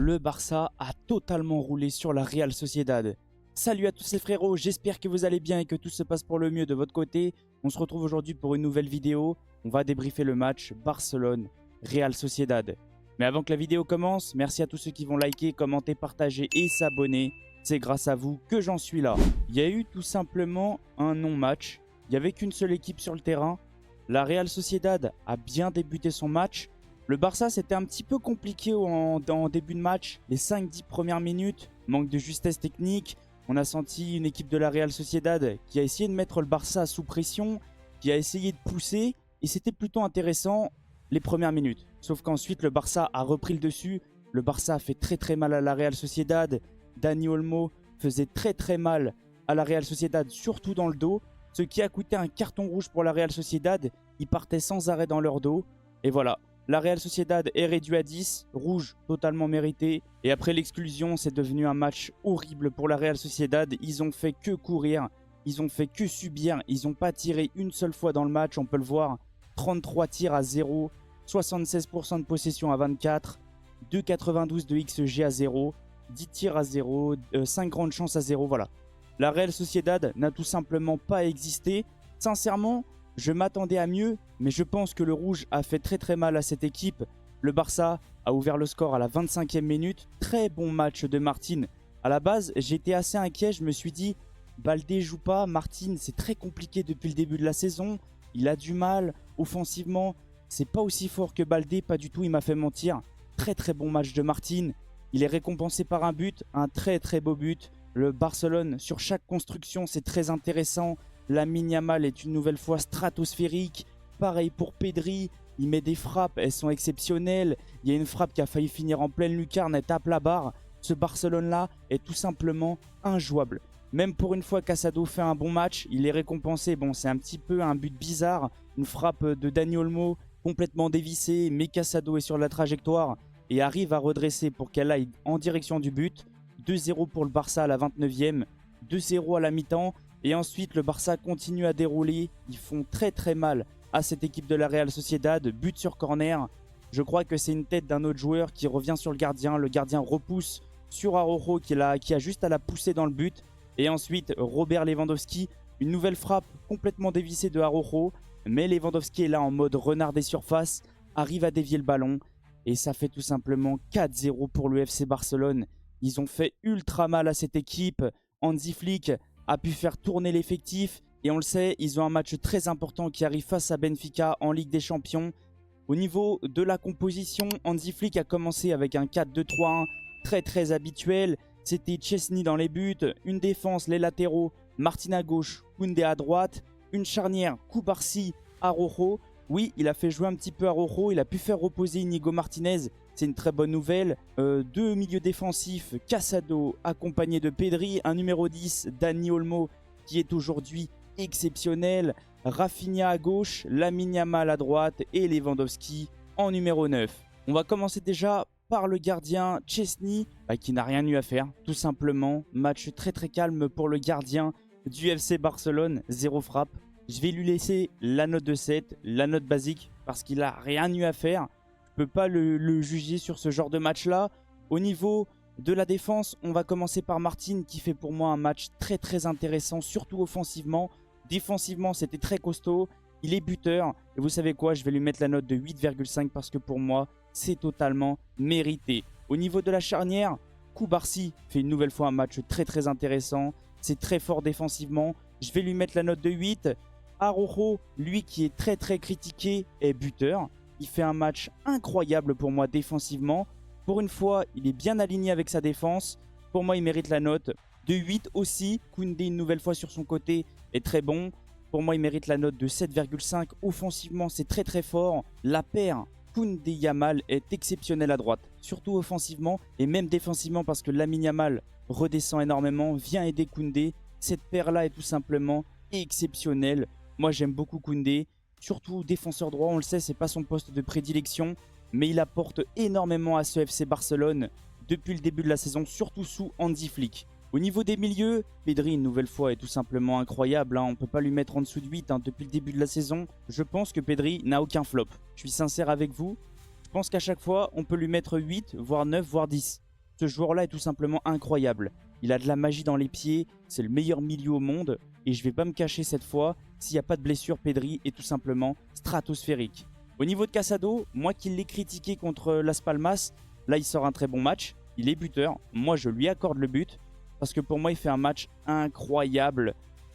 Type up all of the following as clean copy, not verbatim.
le Barça a totalement roulé sur la Real Sociedad. Salut à tous les frérots, j'espère que vous allez bien et que tout se passe pour le mieux de votre côté. On se retrouve aujourd'hui pour une nouvelle vidéo. On va débriefer le match Barcelone-Real Sociedad. Mais avant que la vidéo commence, merci à tous ceux qui vont liker, commenter, partager et s'abonner. C'est grâce à vous que j'en suis là. Il y a eu tout simplement un non-match. Il n'y avait qu'une seule équipe sur le terrain. La Real Sociedad a bien débuté son match. Le Barça, c'était un petit peu compliqué en début de match. Les 5-10 premières minutes, manque de justesse technique. On a senti une équipe de la Real Sociedad qui a essayé de mettre le Barça sous pression, qui a essayé de pousser. Et c'était plutôt intéressant les premières minutes. Sauf qu'ensuite, le Barça a repris le dessus. Le Barça a fait très mal à la Real Sociedad. Dani Olmo faisait très mal à la Real Sociedad, surtout dans le dos. Ce qui a coûté un carton rouge pour la Real Sociedad. Ils partaient sans arrêt dans leur dos. Et voilà. La Real Sociedad est réduite à 10, rouge totalement mérité. Et après l'exclusion, c'est devenu un match horrible pour la Real Sociedad. Ils ont fait que courir, ils ont fait que subir. Ils n'ont pas tiré une seule fois dans le match, on peut le voir. 33 tirs à 0, 76% de possession à 24, 2,92 de XG à 0, 10 tirs à 0, 5 grandes chances à 0, voilà. La Real Sociedad n'a tout simplement pas existé. Sincèrement, je m'attendais à mieux, mais je pense que le rouge a fait très mal à cette équipe. Le Barça a ouvert le score à la 25e minute. Très bon match de Martín. À la base, j'étais assez inquiet. Je me suis dit, Baldé joue pas. Martín, c'est très compliqué depuis le début de la saison. Il a du mal offensivement. C'est pas aussi fort que Baldé, pas du tout. Il m'a fait mentir. Très bon match de Martín. Il est récompensé par un but, un très beau but. Le Barcelone, sur chaque construction, c'est très intéressant. Lamine Yamal est une nouvelle fois stratosphérique. Pareil pour Pedri, il met des frappes, elles sont exceptionnelles. Il y a une frappe qui a failli finir en pleine lucarne, elle tape la barre. Ce Barcelone-là est tout simplement injouable. Même pour une fois, Casado fait un bon match, il est récompensé. Bon, c'est un petit peu un but bizarre. Une frappe de Dani Olmo complètement dévissée, mais Casado est sur la trajectoire et arrive à redresser pour qu'elle aille en direction du but. 2-0 pour le Barça à la 29e, 2-0 à la mi-temps. Et ensuite, le Barça continue à dérouler. Ils font très mal à cette équipe de la Real Sociedad. But sur corner. Je crois que c'est une tête d'un autre joueur qui revient sur le gardien. Le gardien repousse sur Araujo qui a juste à la pousser dans le but. Et ensuite, Robert Lewandowski. Une nouvelle frappe complètement dévissée de Araujo. Mais Lewandowski est là en mode renard des surfaces. Arrive à dévier le ballon. Et ça fait tout simplement 4-0 pour le FC Barcelone. Ils ont fait ultra mal à cette équipe. Hansi Flick a pu faire tourner l'effectif. Et on le sait, ils ont un match très important qui arrive face à Benfica en Ligue des Champions. Au niveau de la composition, Hansi Flick a commencé avec un 4-2-3-1 très habituel. C'était Szczęsny dans les buts, une défense, les latéraux, Martín à gauche, Koundé à droite, une charnière, Cubarsí, Araujo. Oui, il a fait jouer un petit peu Araujo, il a pu faire reposer Inigo Martinez. C'est une très bonne nouvelle. Deux milieux défensifs, Casado accompagné de Pedri. Un numéro 10, Dani Olmo, qui est aujourd'hui exceptionnel. Rafinha à gauche, Lamine Yamal à droite et Lewandowski en numéro 9. On va commencer déjà par le gardien Szczęsny, qui n'a rien eu à faire, tout simplement. Match très calme pour le gardien du FC Barcelone, 0 frappe. Je vais lui laisser la note de 7, la note basique, parce qu'il n'a rien eu à faire. Je ne peux pas le juger sur ce genre de match-là. Au niveau de la défense, on va commencer par Martín qui fait pour moi un match très intéressant, surtout offensivement. Défensivement, c'était très costaud. Il est buteur. Et vous savez quoi, je vais lui mettre la note de 8,5 parce que pour moi, c'est totalement mérité. Au niveau de la charnière, Cubarsí fait une nouvelle fois un match très intéressant. C'est très fort défensivement. Je vais lui mettre la note de 8. Araujo, lui qui est très critiqué, est buteur. Il fait un match incroyable pour moi défensivement. Pour une fois, il est bien aligné avec sa défense. Pour moi, il mérite la note de 8 aussi. Koundé, une nouvelle fois sur son côté, est très bon. Pour moi, il mérite la note de 7,5. Offensivement, c'est très fort. La paire Koundé-Yamal est exceptionnelle à droite. Surtout offensivement et même défensivement parce que Lamine Yamal redescend énormément, vient aider Koundé. Cette paire-là est tout simplement exceptionnelle. Moi, j'aime beaucoup Koundé. Surtout défenseur droit, on le sait, c'est pas son poste de prédilection. Mais il apporte énormément à ce FC Barcelone depuis le début de la saison, surtout sous Hansi Flick. Au niveau des milieux, Pedri, une nouvelle fois, est tout simplement incroyable. On ne peut pas lui mettre en dessous de 8 depuis le début de la saison. Je pense que Pedri n'a aucun flop. Je suis sincère avec vous. Je pense qu'à chaque fois, on peut lui mettre 8, voire 9, voire 10. Ce joueur-là est tout simplement incroyable. Il a de la magie dans les pieds, c'est le meilleur milieu au monde. Et je ne vais pas me cacher cette fois, s'il n'y a pas de blessure, Pedri est tout simplement stratosphérique. Au niveau de Casado, moi qui l'ai critiqué contre Las Palmas, là il sort un très bon match. Il est buteur, moi je lui accorde le but. Parce que pour moi il fait un match incroyable.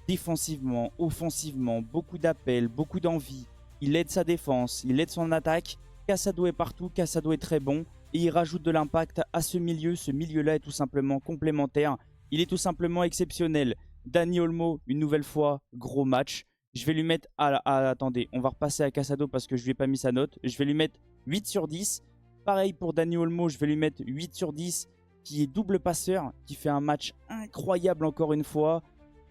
Défensivement, offensivement, beaucoup d'appels, beaucoup d'envie. Il aide sa défense, il aide son attaque. Casado est partout, Casado est très bon. Et il rajoute de l'impact à ce milieu-là est tout simplement complémentaire. Il est tout simplement exceptionnel. Dani Olmo, une nouvelle fois, gros match. Je vais lui mettre... attendez, on va repasser à Casado parce que je lui ai pas mis sa note. Je vais lui mettre 8 sur 10. Pareil pour Dani Olmo, je vais lui mettre 8 sur 10. Qui est double passeur, qui fait un match incroyable encore une fois.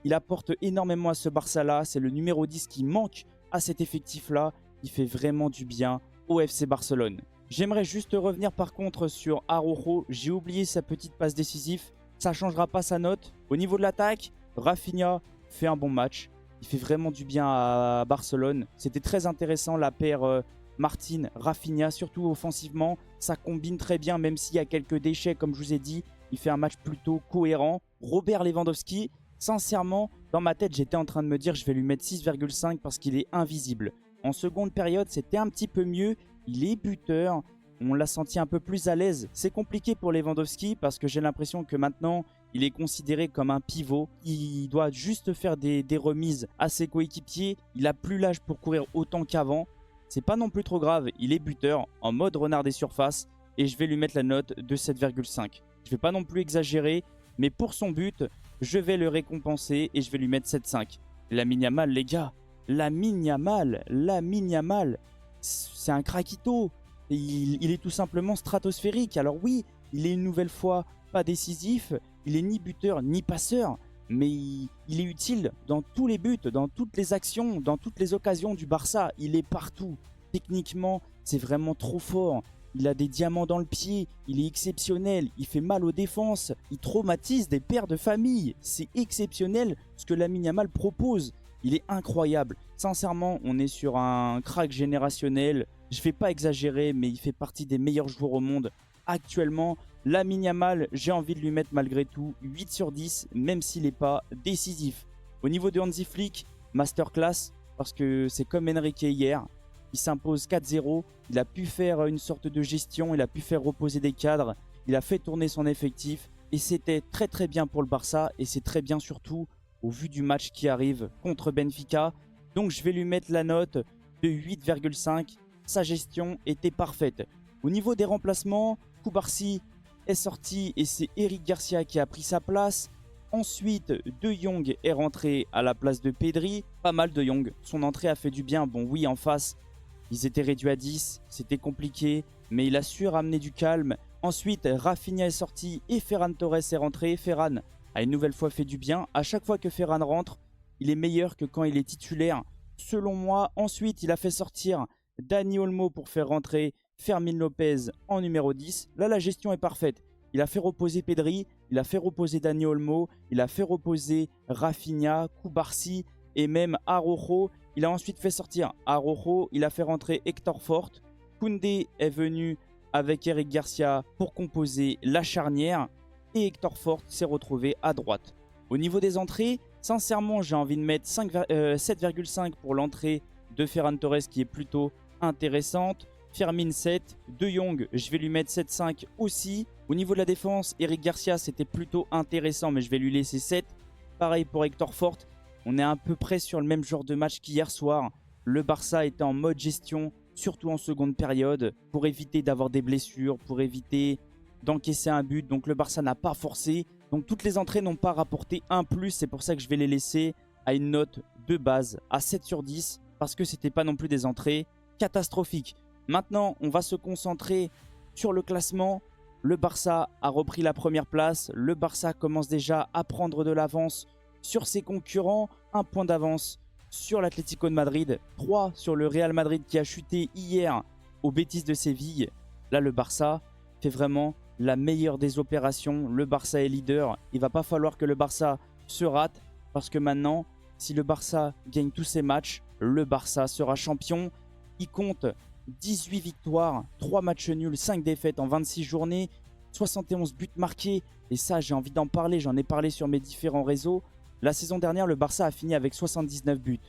Il apporte énormément à ce Barça-là. C'est le numéro 10 qui manque à cet effectif-là. Il fait vraiment du bien au FC Barcelone. J'aimerais juste revenir par contre sur Araujo. J'ai oublié sa petite passe décisive. Ça ne changera pas sa note. Au niveau de l'attaque, Rafinha fait un bon match. Il fait vraiment du bien à Barcelone. C'était très intéressant la paire Martin-Rafinha, surtout offensivement. Ça combine très bien même s'il y a quelques déchets comme je vous ai dit. Il fait un match plutôt cohérent. Robert Lewandowski, sincèrement, dans ma tête, j'étais en train de me dire je vais lui mettre 6,5 parce qu'il est invisible. En seconde période, c'était un petit peu mieux. Il est buteur, on l'a senti un peu plus à l'aise. C'est compliqué pour Lewandowski parce que j'ai l'impression que maintenant, il est considéré comme un pivot. Il doit juste faire des remises à ses coéquipiers. Il n'a plus l'âge pour courir autant qu'avant. C'est pas non plus trop grave, il est buteur en mode renard des surfaces et je vais lui mettre la note de 7,5. Je vais pas non plus exagérer, mais pour son but, je vais le récompenser et je vais lui mettre 7,5. Lamine Yamal, les gars, Lamine Yamal, c'est un craquito. Il est tout simplement stratosphérique. Alors oui, il est une nouvelle fois pas décisif. Il est ni buteur ni passeur. Mais il est utile dans tous les buts, dans toutes les actions, dans toutes les occasions du Barça. Il est partout. Techniquement, c'est vraiment trop fort. Il a des diamants dans le pied. Il est exceptionnel. Il fait mal aux défenses. Il traumatise des pères de famille. C'est exceptionnel ce que Lamine Yamal propose. Il est incroyable. Sincèrement, on est sur un crack générationnel. Je ne vais pas exagérer, mais il fait partie des meilleurs joueurs au monde. Actuellement, Lamine Yamal, j'ai envie de lui mettre malgré tout 8 sur 10, même s'il n'est pas décisif. Au niveau de Hansi Flick, masterclass, parce que c'est comme Enrique hier. Il s'impose 4-0. Il a pu faire une sorte de gestion. Il a pu faire reposer des cadres. Il a fait tourner son effectif. Et c'était très très bien pour le Barça. Et c'est très bien surtout au vu du match qui arrive contre Benfica. Donc je vais lui mettre la note de 8,5. Sa gestion était parfaite. Au niveau des remplacements, Koubarsi est sorti et c'est Eric Garcia qui a pris sa place. Ensuite, De Jong est rentré à la place de Pedri. Pas mal De Jong. Son entrée a fait du bien. Bon oui, en face, ils étaient réduits à 10. C'était compliqué, mais il a su ramener du calme. Ensuite, Rafinha est sorti et Ferran Torres est rentré. Ferran a une nouvelle fois fait du bien. À chaque fois que Ferran rentre, il est meilleur que quand il est titulaire, selon moi. Ensuite, il a fait sortir Dani Olmo pour faire rentrer Fermín López en numéro 10. Là, la gestion est parfaite. Il a fait reposer Pedri, il a fait reposer Dani Olmo, il a fait reposer Rafinha, Koubarsi et même Araujo. Il a ensuite fait sortir Araujo, il a fait rentrer Hector Fort. Koundé est venu avec Eric Garcia pour composer la charnière. Et Hector Fort s'est retrouvé à droite. Au niveau des entrées, sincèrement, j'ai envie de mettre 7,5 pour l'entrée de Ferran Torres qui est plutôt intéressante. Fermín 7, De Jong, je vais lui mettre 7,5 aussi. Au niveau de la défense, Eric Garcia, c'était plutôt intéressant, mais je vais lui laisser 7. Pareil pour Hector Fort, on est à peu près sur le même genre de match qu'hier soir. Le Barça était en mode gestion, surtout en seconde période, pour éviter d'avoir des blessures, pour éviter d'encaisser un but. Donc le Barça n'a pas forcé. Donc toutes les entrées n'ont pas rapporté un plus. C'est pour ça que je vais les laisser à une note de base, à 7 sur 10, parce que c'était pas non plus des entrées catastrophiques. Maintenant, on va se concentrer sur le classement. Le Barça a repris la première place. Le Barça commence déjà à prendre de l'avance sur ses concurrents. 1 point d'avance sur l'Atlético de Madrid. 3 sur le Real Madrid qui a chuté hier au Betis de Séville. Là, le Barça fait vraiment la meilleure des opérations. Le Barça est leader. Il ne va pas falloir que le Barça se rate. Parce que maintenant, si le Barça gagne tous ses matchs, le Barça sera champion. Il compte 18 victoires, 3 matchs nuls, 5 défaites en 26 journées. 71 buts marqués. Et ça, j'ai envie d'en parler. J'en ai parlé sur mes différents réseaux. La saison dernière, le Barça a fini avec 79 buts.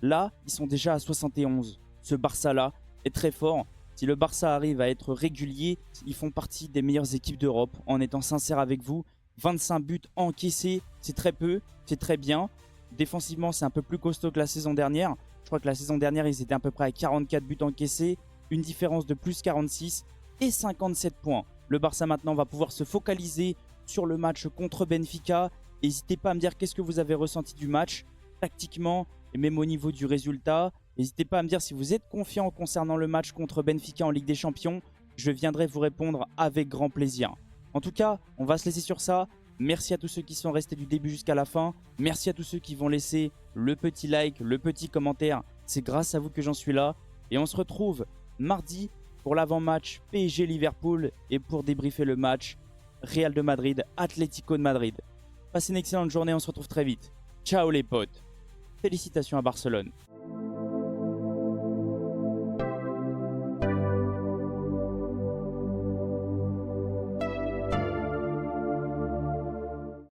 Là, ils sont déjà à 71. Ce Barça-là est très fort. Si le Barça arrive à être régulier, ils font partie des meilleures équipes d'Europe. En étant sincère avec vous, 25 buts encaissés, c'est très peu, c'est très bien. Défensivement, c'est un peu plus costaud que la saison dernière. Je crois que la saison dernière, ils étaient à peu près à 44 buts encaissés, une différence de plus 46 et 57 points. Le Barça maintenant va pouvoir se focaliser sur le match contre Benfica. N'hésitez pas à me dire qu'est-ce que vous avez ressenti du match, tactiquement et même au niveau du résultat. N'hésitez pas à me dire si vous êtes confiant concernant le match contre Benfica en Ligue des Champions. Je viendrai vous répondre avec grand plaisir. En tout cas, on va se laisser sur ça. Merci à tous ceux qui sont restés du début jusqu'à la fin. Merci à tous ceux qui vont laisser le petit like, le petit commentaire. C'est grâce à vous que j'en suis là. Et on se retrouve mardi pour l'avant-match PSG-Liverpool et pour débriefer le match Real de Madrid-Atlético de Madrid. Passez une excellente journée, on se retrouve très vite. Ciao les potes. Félicitations à Barcelone.